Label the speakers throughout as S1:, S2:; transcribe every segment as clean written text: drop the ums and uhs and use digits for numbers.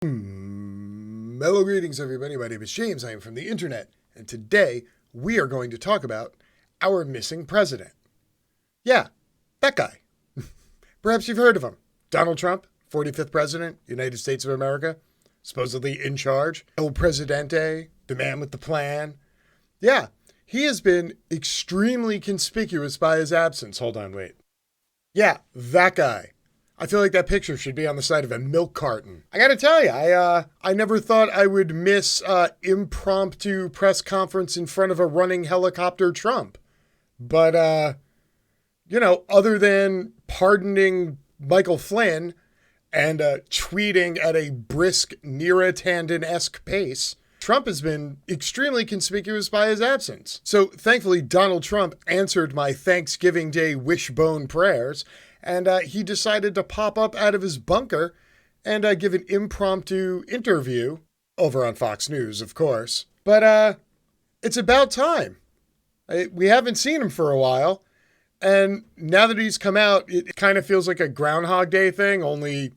S1: Hello, greetings, everybody. My name is James. I am from the internet, and today we are going to talk about our missing president. Yeah, that guy. Perhaps you've heard of him. Donald Trump, 45th president, United States of America, supposedly in charge. El Presidente, the man with the plan. Yeah, he has been extremely conspicuous by his absence. Hold on, wait. Yeah, that guy. I feel like that picture should be on the side of a milk carton. I gotta tell you, I never thought I would miss impromptu press conference in front of a running helicopter Trump. But, other than pardoning Michael Flynn and tweeting at a brisk Neera Tanden-esque pace, Trump has been extremely conspicuous by his absence. So thankfully, Donald Trump answered my Thanksgiving Day wishbone prayers, and he decided to pop up out of his bunker and give an impromptu interview over on Fox News, of course. But it's about time. We haven't seen him for a while, and now that he's come out, it kind of feels like a Groundhog Day thing, only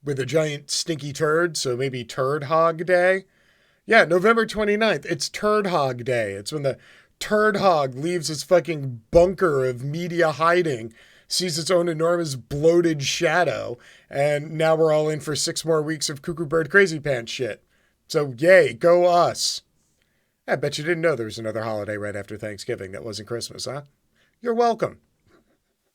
S1: with a giant stinky turd, so maybe Turd Hog Day. Yeah, November 29th, it's Turd Hog Day. It's when the turd hog leaves its fucking bunker of media hiding, sees its own enormous bloated shadow, and now we're all in for 6 more weeks of cuckoo bird crazy pants shit. So yay, go us. I bet you didn't know there was another holiday right after Thanksgiving that wasn't Christmas, huh? You're welcome.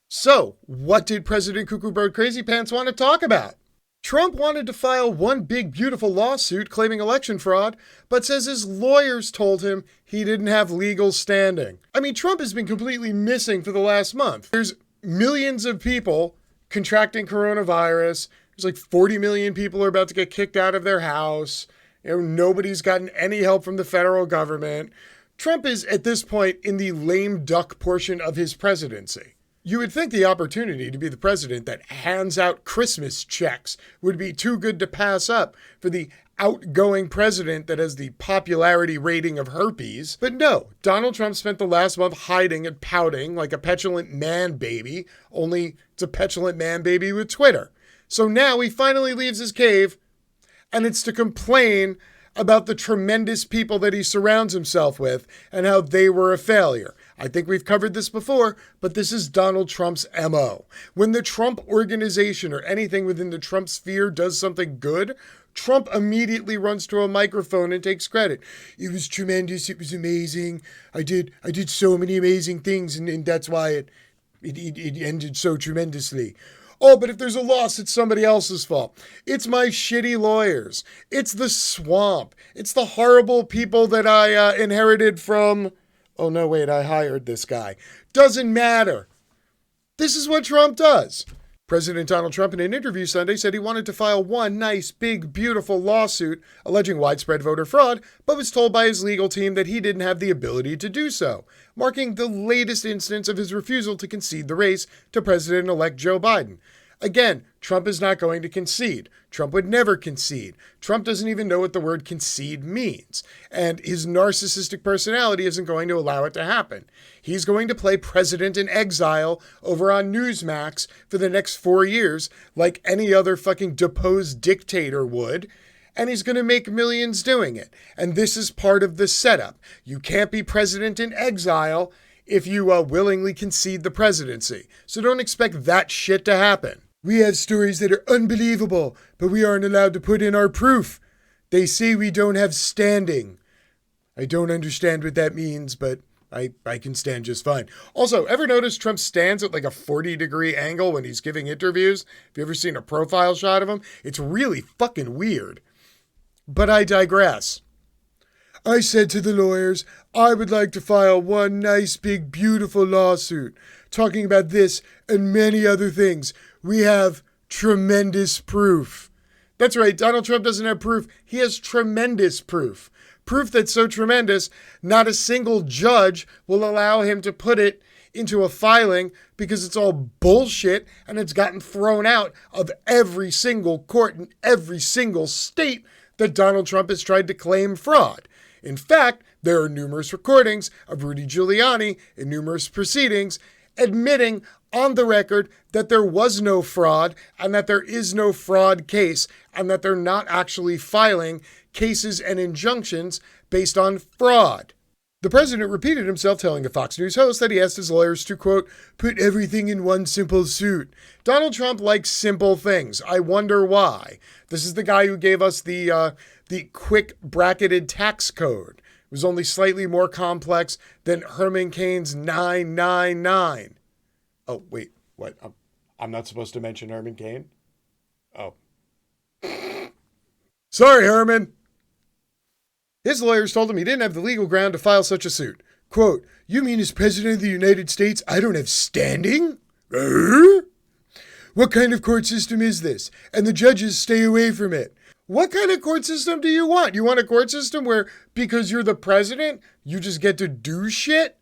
S1: So, what did President Cuckoo Bird Crazy Pants want to talk about? Trump wanted to file one big beautiful lawsuit claiming election fraud, but says his lawyers told him he didn't have legal standing. I mean, Trump has been completely missing for the last month. There's millions of people contracting coronavirus. There's like 40 million people are about to get kicked out of their house. Nobody's gotten any help from the federal government. Trump is, at this point, in the lame duck portion of his presidency. You would think the opportunity to be the president that hands out Christmas checks would be too good to pass up for the outgoing president that has the popularity rating of herpes. But no, Donald Trump spent the last month hiding and pouting like a petulant man baby, only it's a petulant man baby with Twitter. So now he finally leaves his cave, and it's to complain about the tremendous people that he surrounds himself with and how they were a failure. I think we've covered this before, but this is Donald Trump's MO. When the Trump organization or anything within the Trump sphere does something good, Trump immediately runs to a microphone and takes credit. It was tremendous. It was amazing. I did so many amazing things, and that's why it ended so tremendously. Oh, but if there's a loss, it's somebody else's fault. It's my shitty lawyers. It's the swamp. It's the horrible people that I inherited from... Oh, no, wait, I hired this guy. Doesn't matter. This is what Trump does. President Donald Trump, in an interview Sunday, said he wanted to file one nice, big, beautiful lawsuit alleging widespread voter fraud, but was told by his legal team that he didn't have the ability to do so, marking the latest instance of his refusal to concede the race to President-elect Joe Biden. Again, Trump is not going to concede. Trump would never concede. Trump doesn't even know what the word concede means. And his narcissistic personality isn't going to allow it to happen. He's going to play president in exile over on Newsmax for the next 4 years like any other fucking deposed dictator would. And he's going to make millions doing it. And this is part of the setup. You can't be president in exile if you willingly concede the presidency. So don't expect that shit to happen. We have stories that are unbelievable, but we aren't allowed to put in our proof. They say we don't have standing. I don't understand what that means, but I can stand just fine. Also, ever notice Trump stands at like a 40-degree angle when he's giving interviews? Have you ever seen a profile shot of him? It's really fucking weird. But I digress. I said to the lawyers, I would like to file one nice, big, beautiful lawsuit talking about this and many other things. We have tremendous proof. That's right, Donald Trump doesn't have proof. He has tremendous proof. Proof that's so tremendous, not a single judge will allow him to put it into a filing because it's all bullshit and it's gotten thrown out of every single court in every single state that Donald Trump has tried to claim fraud. In fact, there are numerous recordings of Rudy Giuliani in numerous proceedings admitting on the record that there was no fraud and that there is no fraud case and that they're not actually filing cases and injunctions based on fraud. The president repeated himself, telling a Fox News host that he asked his lawyers to, quote, put everything in one simple suit. Donald Trump likes simple things. I wonder why. This is the guy who gave us the quick bracketed tax code. It was only slightly more complex than Herman Cain's 999. Oh, wait, what? I'm not supposed to mention Herman Cain? Oh. Sorry, Herman. His lawyers told him he didn't have the legal ground to file such a suit. Quote, you mean as president of the United States, I don't have standing? What kind of court system is this? And the judges stay away from it. What kind of court system do you want? You want a court system where, because you're the president, you just get to do shit?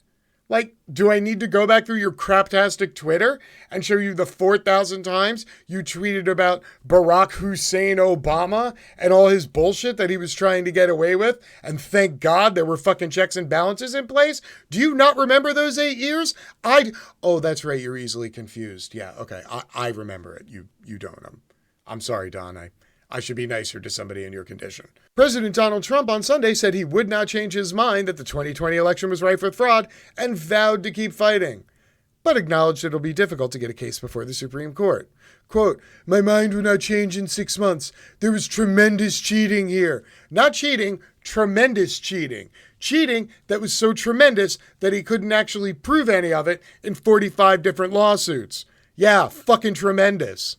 S1: Like, do I need to go back through your craptastic Twitter and show you the 4,000 times you tweeted about Barack Hussein Obama and all his bullshit that he was trying to get away with? And thank God there were fucking checks and balances in place. Do you not remember those 8 years? Oh, that's right. You're easily confused. Yeah. Okay. I remember it. You don't. I'm sorry, Don. I should be nicer to somebody in your condition. President Donald Trump on Sunday said he would not change his mind that the 2020 election was rife with fraud and vowed to keep fighting, but acknowledged it'll be difficult to get a case before the Supreme Court. Quote, my mind will not change in 6 months. There was tremendous cheating here. Not cheating, tremendous cheating. Cheating that was so tremendous that he couldn't actually prove any of it in 45 different lawsuits. Yeah, fucking tremendous.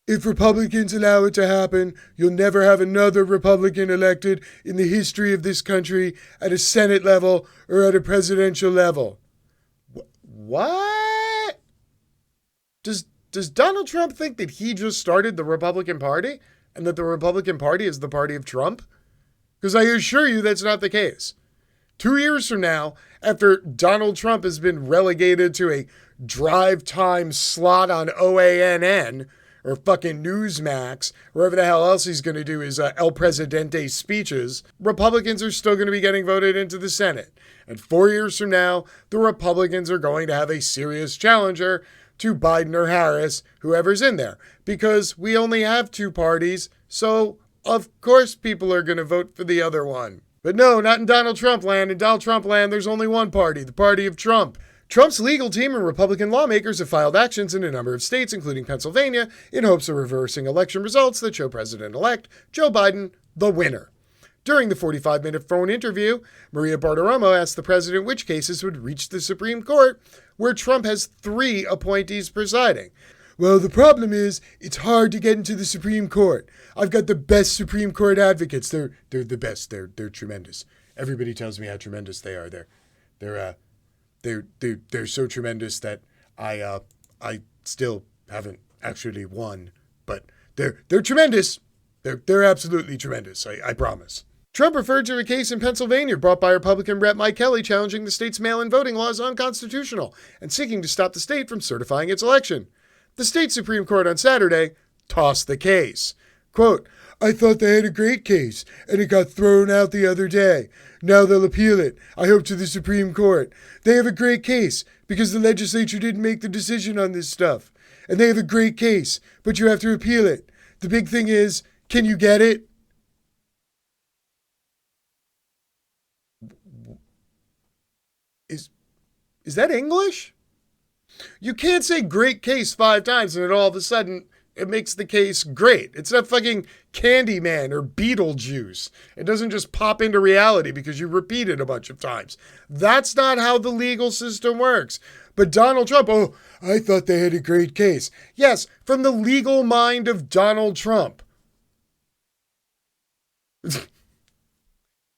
S1: If Republicans allow it to happen, you'll never have another Republican elected in the history of this country at a Senate level or at a presidential level. What? Does Donald Trump think that he just started the Republican Party and that the Republican Party is the party of Trump? Because I assure you that's not the case. 2 years from now, after Donald Trump has been relegated to a drive time slot on OANN, or fucking Newsmax, wherever the hell else he's going to do his El Presidente speeches, Republicans are still going to be getting voted into the Senate. And 4 years from now, the Republicans are going to have a serious challenger to Biden or Harris, whoever's in there. Because we only have 2 parties, so of course people are going to vote for the other one. But no, not in Donald Trump land. In Donald Trump land, there's only one party, the party of Trump. Trump's legal team and Republican lawmakers have filed actions in a number of states, including Pennsylvania, in hopes of reversing election results that show President-elect Joe Biden the winner. During the 45-minute phone interview, Maria Bartiromo asked the president which cases would reach the Supreme Court, where Trump has 3 appointees presiding. Well, the problem is, it's hard to get into the Supreme Court. I've got the best Supreme Court advocates. They're the best. They're tremendous. Everybody tells me how tremendous they are. They're so tremendous that I still haven't actually won, but they're tremendous. They're absolutely tremendous. I promise. Trump referred to a case in Pennsylvania brought by Republican Rep. Mike Kelly challenging the state's mail-in voting laws unconstitutional and seeking to stop the state from certifying its election. The state Supreme Court on Saturday tossed the case. Quote, I thought they had a great case, and it got thrown out the other day. Now they'll appeal it, I hope, to the Supreme Court. They have a great case, because the legislature didn't make the decision on this stuff. And they have a great case, but you have to appeal it. The big thing is, can you get it? Is that English? You can't say great case 5 times and then all of a sudden it makes the case great. It's not fucking Candyman or Beetlejuice. It doesn't just pop into reality because you repeat it a bunch of times. That's not how the legal system works. But Donald Trump, oh, I thought they had a great case. Yes, from the legal mind of Donald Trump.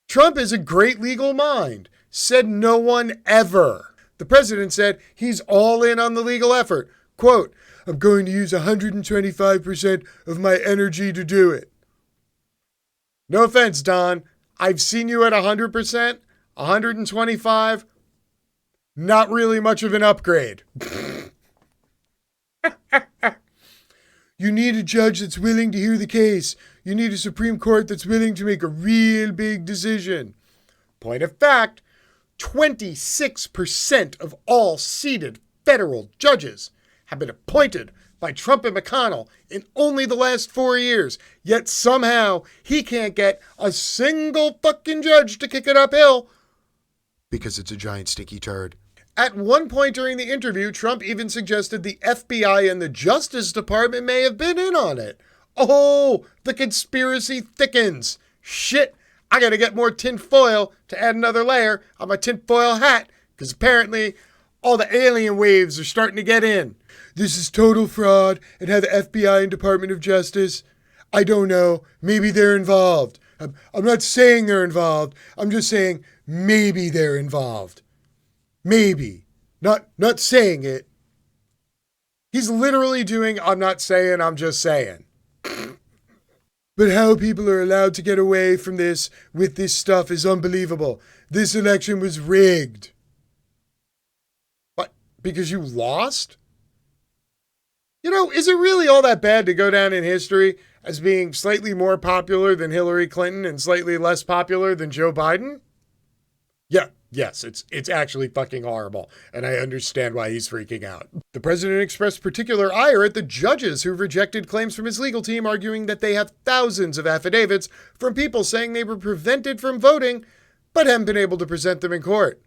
S1: Trump is a great legal mind. Said no one ever. The president said he's all in on the legal effort. Quote, I'm going to use 125% of my energy to do it. No offense, Don. I've seen you at 100%, 125. Not really much of an upgrade. You need a judge that's willing to hear the case. You need a Supreme Court that's willing to make a real big decision. Point of fact, 26% of all seated federal judges have been appointed by Trump and McConnell in only the last 4 years, yet somehow he can't get a single fucking judge to kick it uphill because it's a giant stinky turd. At one point during the interview, Trump even suggested the FBI and the Justice Department may have been in on it. Oh, the conspiracy thickens. Shit, I gotta get more tinfoil to add another layer on my tinfoil hat, because apparently all the alien waves are starting to get in. This is total fraud, and how the FBI and Department of Justice, I don't know, maybe they're involved. I'm not saying they're involved. I'm just saying maybe they're involved. Maybe. Not saying it. He's literally doing, I'm not saying, I'm just saying. But how people are allowed to get away from this with this stuff is unbelievable. This election was rigged. What? Because you lost? You know, is it really all that bad to go down in history as being slightly more popular than Hillary Clinton and slightly less popular than Joe Biden? Yes, it's actually fucking horrible, and I understand why he's freaking out. The president expressed particular ire at the judges who rejected claims from his legal team, arguing that they have thousands of affidavits from people saying they were prevented from voting, but haven't been able to present them in court.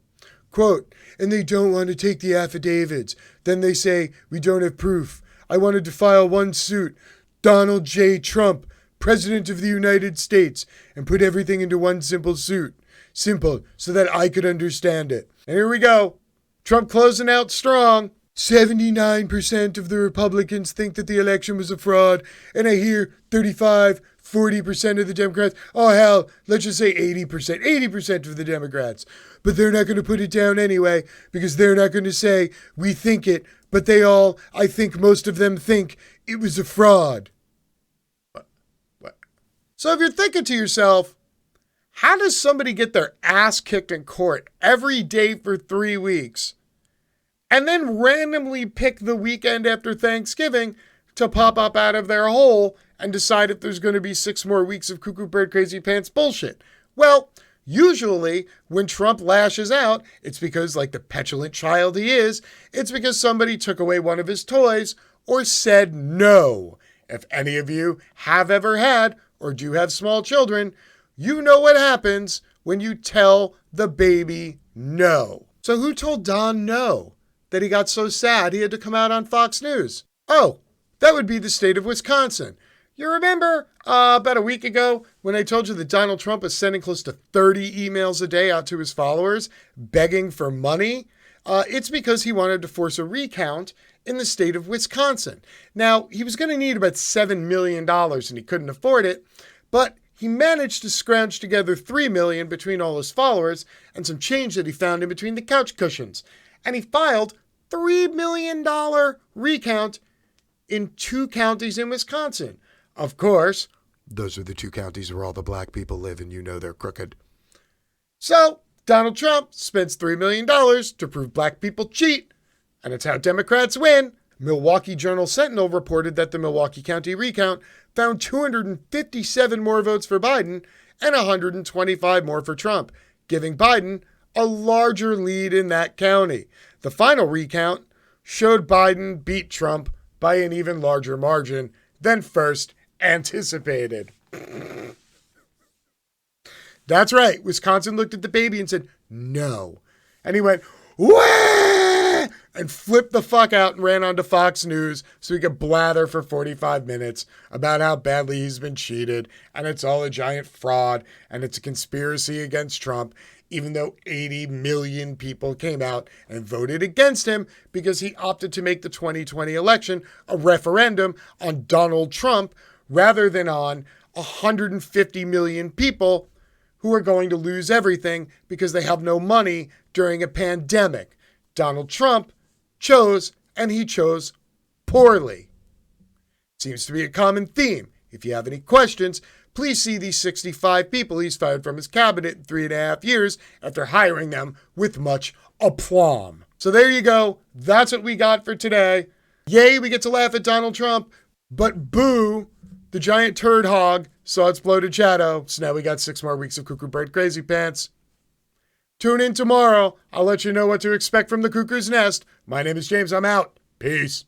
S1: Quote, and they don't want to take the affidavits. Then they say, we don't have proof. I wanted to file one suit, Donald J. Trump, President of the United States, and put everything into one simple suit. Simple, so that I could understand it. And here we go. Trump closing out strong. 79% of the Republicans think that the election was a fraud. And I hear 40% of the Democrats. Oh, hell, let's just say 80%. 80% of the Democrats. But they're not going to put it down anyway, because they're not going to say, we think it. But I think most of them think it was a fraud. What? So if you're thinking to yourself, how does somebody get their ass kicked in court every day for 3 weeks and then randomly pick the weekend after Thanksgiving to pop up out of their hole and decide if there's going to be 6 more weeks of cuckoo bird crazy pants bullshit? Well, usually when Trump lashes out, it's because, like the petulant child he is, it's because somebody took away one of his toys or said no. If any of you have ever had or do have small children, you know what happens when you tell the baby no. So who told Don no? That he got so sad he had to come out on Fox News? Oh, that would be the state of Wisconsin. You remember about a week ago when I told you that Donald Trump is sending close to 30 emails a day out to his followers begging for money? It's because he wanted to force a recount in the state of Wisconsin. Now, he was going to need about $7 million and he couldn't afford it, but he managed to scrounge together $3 million between all his followers and some change that he found in between the couch cushions. And he filed $3 million recount in 2 counties in Wisconsin. Of course, those are the 2 counties where all the black people live and you know they're crooked. So Donald Trump spends $3 million to prove black people cheat. And it's how Democrats win. Milwaukee Journal-Sentinel reported that the Milwaukee County recount found 257 more votes for Biden and 125 more for Trump, giving Biden a larger lead in that county. The final recount showed Biden beat Trump by an even larger margin than first anticipated. That's right. Wisconsin looked at the baby and said, no. And he went, wah! And flipped the fuck out and ran onto Fox News so he could blather for 45 minutes about how badly he's been cheated and it's all a giant fraud and it's a conspiracy against Trump, even though 80 million people came out and voted against him because he opted to make the 2020 election a referendum on Donald Trump rather than on 150 million people who are going to lose everything because they have no money during a pandemic. Donald Trump chose, and he chose poorly. Seems to be a common theme. If you have any questions, please see these 65 people he's fired from his cabinet in 3.5 years after hiring them with much aplomb. So there you go. That's what we got for today. Yay, we get to laugh at Donald Trump, but boo, the giant turd hog saw its bloated shadow. So now we got 6 more weeks of cuckoo bird crazy pants. Tune in tomorrow. I'll let you know what to expect from the Cuckoo's Nest. My name is James. I'm out. Peace.